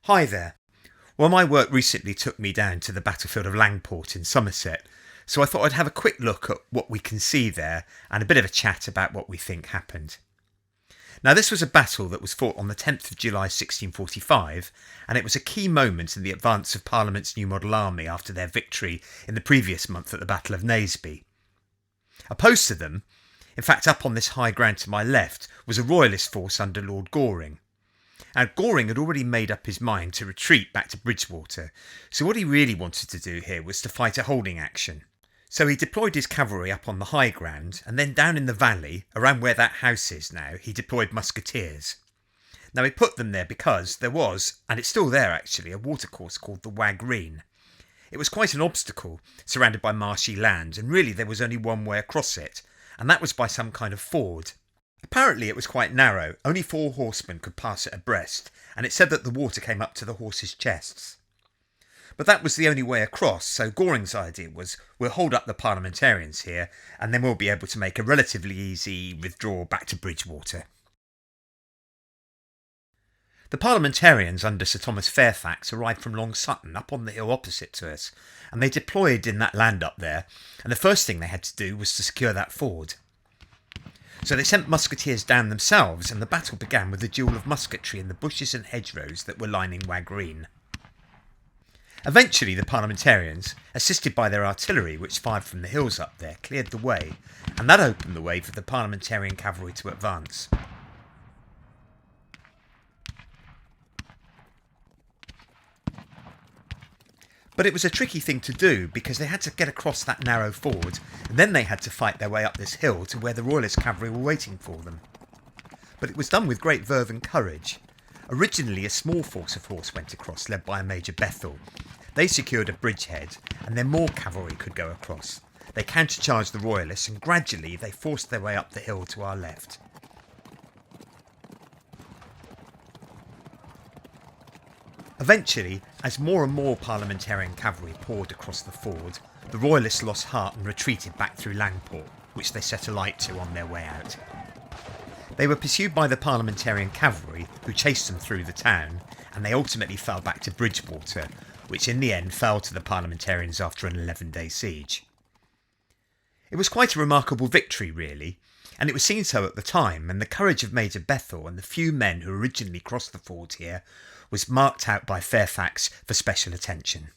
Hi there. Well, my work recently took me down to the battlefield of Langport in Somerset, so I thought I'd have a quick look at what we can see there and a bit of a chat about what we think happened. Now, this was a battle that was fought on the 10th of July 1645, and it was a key moment in the advance of Parliament's new model army after their victory in the previous month at the Battle of Naseby. Opposed to them, in fact up on this high ground to my left, was a royalist force under Lord Goring. Now, Goring had already made up his mind to retreat back to Bridgewater, so what he really wanted to do here was to fight a holding action. So he deployed his cavalry up on the high ground, and then down in the valley, around where that house is now, he deployed musketeers. Now, he put them there because there was, and it's still there actually, a watercourse called the Wagreen. It was quite an obstacle, surrounded by marshy land, and really there was only one way across it, and that was by some kind of ford. Apparently it was quite narrow, only 4 horsemen could pass it abreast, and it said that the water came up to the horses' chests. But that was the only way across, so Goring's idea was, we'll hold up the parliamentarians here, and then we'll be able to make a relatively easy withdrawal back to Bridgewater. The parliamentarians under Sir Thomas Fairfax arrived from Long Sutton, up on the hill opposite to us, and they deployed in that land up there, and the first thing they had to do was to secure that ford. So they sent musketeers down themselves, and the battle began with a duel of musketry in the bushes and hedgerows that were lining Wagreen. Eventually the parliamentarians, assisted by their artillery which fired from the hills up there, cleared the way, and that opened the way for the parliamentarian cavalry to advance. But it was a tricky thing to do because they had to get across that narrow ford, and then they had to fight their way up this hill to where the royalist cavalry were waiting for them. But it was done with great verve and courage. Originally a small force of horse went across, led by a Major Bethel. They secured a bridgehead, and then more cavalry could go across. They countercharged the royalists, and gradually they forced their way up the hill to our left. Eventually, as more and more parliamentarian cavalry poured across the ford, the royalists lost heart and retreated back through Langport, which they set alight to on their way out. They were pursued by the parliamentarian cavalry, who chased them through the town, and they ultimately fell back to Bridgewater, which in the end fell to the parliamentarians after an 11-day siege. It was quite a remarkable victory, really, and it was seen so at the time, and the courage of Major Bethel and the few men who originally crossed the ford here was marked out by Fairfax for special attention.